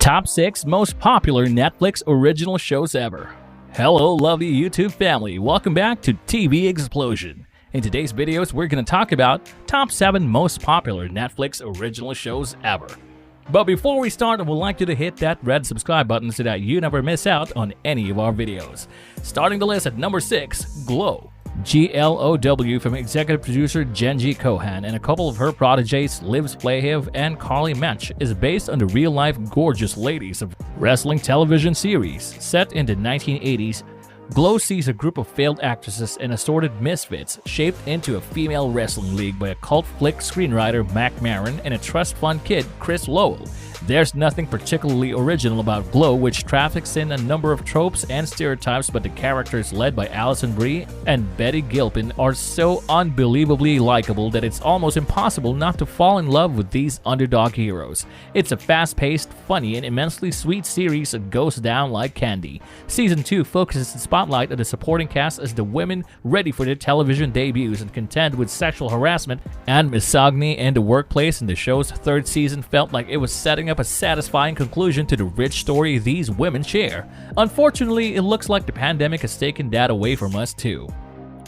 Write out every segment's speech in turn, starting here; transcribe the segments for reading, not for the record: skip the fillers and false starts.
Top 6 Most Popular Netflix Original Shows Ever. Hello lovely YouTube family, welcome back to TV Explosion. In today's videos, we're going to talk about Top 7 Most Popular Netflix Original Shows Ever. But before we start, I would like you to hit that red subscribe button so that you never miss out on any of our videos. Starting the list at number 6, Glow. GLOW from executive producer Jenji Kohan and a couple of her protégés Liv Flahav and Carly Mensch is based on the real-life gorgeous ladies of wrestling television series. Set in the 1980s, Glow sees a group of failed actresses and assorted misfits shaped into a female wrestling league by a cult flick screenwriter Mac Maron and a trust fund kid Chris Lowell. There's nothing particularly original about Glow, which traffics in a number of tropes and stereotypes, but the characters led by Alison Brie and Betty Gilpin are so unbelievably likable that it's almost impossible not to fall in love with these underdog heroes. It's a fast-paced, funny, and immensely sweet series that goes down like candy. Season 2 focuses the spotlight on the supporting cast as the women ready for their television debuts and contend with sexual harassment and misogyny in the workplace, and the show's third season felt like it was setting up a satisfying conclusion to the rich story these women share. Unfortunately, it looks like the pandemic has taken that away from us too.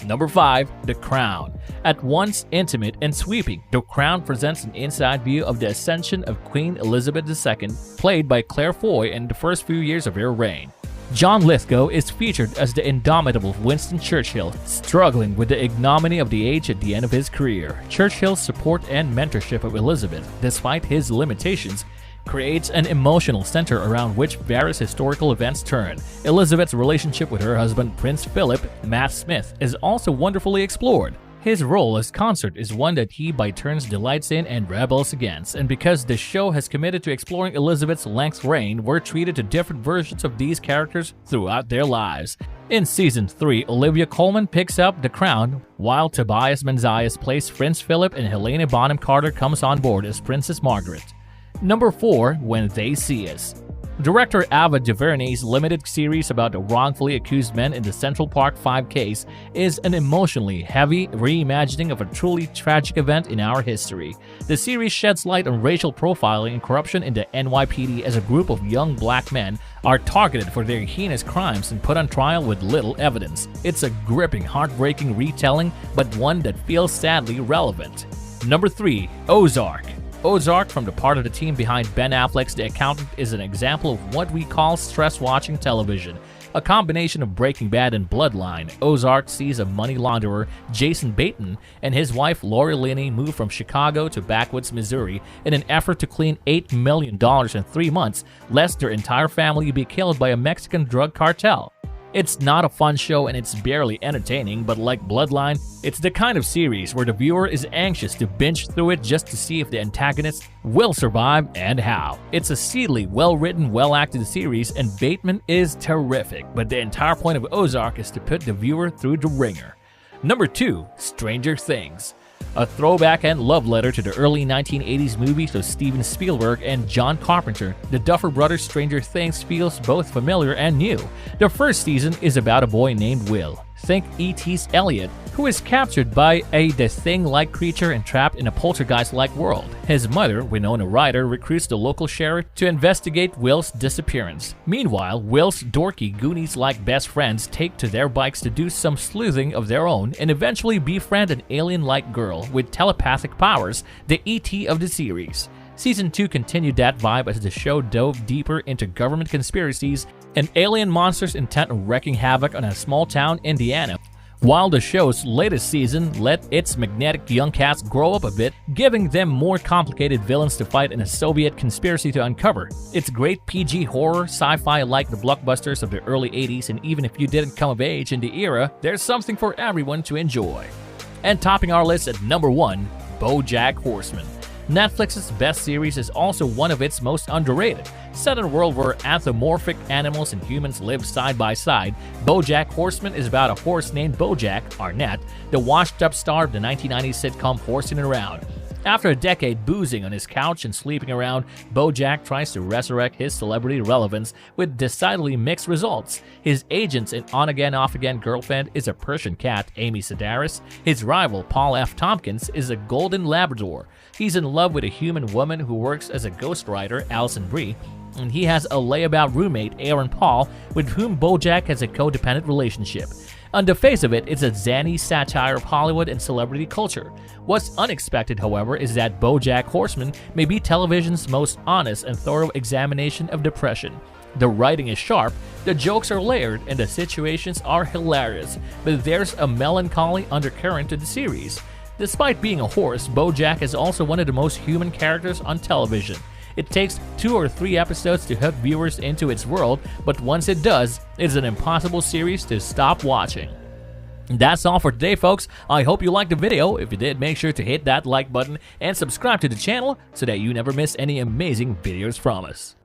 Number 5. The Crown. At once intimate and sweeping, The Crown presents an inside view of the ascension of Queen Elizabeth II, played by Claire Foy in the first few years of her reign. John Lithgow is featured as the indomitable Winston Churchill, struggling with the ignominy of the age at the end of his career. Churchill's support and mentorship of Elizabeth, despite his limitations, creates an emotional center around which various historical events turn. Elizabeth's relationship with her husband, Prince Philip, Matt Smith, is also wonderfully explored. His role as consort is one that he by turns delights in and rebels against, and because the show has committed to exploring Elizabeth's length reign, we're treated to different versions of these characters throughout their lives. In Season 3, Olivia Colman picks up the crown, while Tobias Menzies plays Prince Philip and Helena Bonham Carter comes on board as Princess Margaret. Number 4. When They See Us. Director Ava DuVernay's limited series about the wrongfully accused men in the Central Park 5 case is an emotionally heavy reimagining of a truly tragic event in our history. The series sheds light on racial profiling and corruption in the NYPD as a group of young black men are targeted for their heinous crimes and put on trial with little evidence. It's a gripping, heartbreaking retelling, but one that feels sadly relevant. Number 3. Ozark. Ozark, from the part of the team behind Ben Affleck's The Accountant, is an example of what we call stress-watching television. A combination of Breaking Bad and Bloodline, Ozark sees a money launderer, Jason Bateman, and his wife Lori Linney move from Chicago to backwoods Missouri in an effort to clean $8 million in 3 months, lest their entire family be killed by a Mexican drug cartel. It's not a fun show and it's barely entertaining, but like Bloodline, it's the kind of series where the viewer is anxious to binge through it just to see if the antagonist will survive and how. It's a seedily well-written, well-acted series, and Bateman is terrific, but the entire point of Ozark is to put the viewer through the ringer. Number 2. Stranger Things. A throwback and love letter to the early 1980s movies of Steven Spielberg and John Carpenter, the Duffer Brothers' Stranger Things feels both familiar and new. The first season is about a boy named Will. Think E.T.'s Elliot, who is captured by The Thing-like creature and trapped in a poltergeist-like world. His mother, Winona Ryder, recruits the local sheriff to investigate Will's disappearance. Meanwhile, Will's dorky Goonies-like best friends take to their bikes to do some sleuthing of their own and eventually befriend an alien-like girl with telepathic powers, the E.T. of the series. Season 2 continued that vibe as the show dove deeper into government conspiracies and alien monsters intent on wreaking havoc on a small town, Indiana. While the show's latest season let its magnetic young cast grow up a bit, giving them more complicated villains to fight and a Soviet conspiracy to uncover. It's great PG horror, sci-fi like the blockbusters of the early 80s, and even if you didn't come of age in the era, there's something for everyone to enjoy. And topping our list at number 1, BoJack Horseman. Netflix's best series is also one of its most underrated. Set in a world where anthropomorphic animals and humans live side by side, BoJack Horseman is about a horse named Bojack Arnett, the washed-up star of the 1990s sitcom Horsing Around. After a decade boozing on his couch and sleeping around, Bojack tries to resurrect his celebrity relevance with decidedly mixed results. His agent's and on-again, off-again girlfriend is a Persian cat, Amy Sedaris. His rival, Paul F. Tompkins, is a golden Labrador. He's in love with a human woman who works as a ghostwriter, Alison Brie, and he has a layabout roommate, Aaron Paul, with whom BoJack has a codependent relationship. On the face of it, it's a zany satire of Hollywood and celebrity culture. What's unexpected, however, is that BoJack Horseman may be television's most honest and thorough examination of depression. The writing is sharp, the jokes are layered, and the situations are hilarious, but there's a melancholy undercurrent to the series. Despite being a horse, BoJack is also one of the most human characters on television. It takes 2 or 3 episodes to hook viewers into its world, but once it does, it's an impossible series to stop watching. That's all for today, folks. I hope you liked the video. If you did, make sure to hit that like button and subscribe to the channel so that you never miss any amazing videos from us.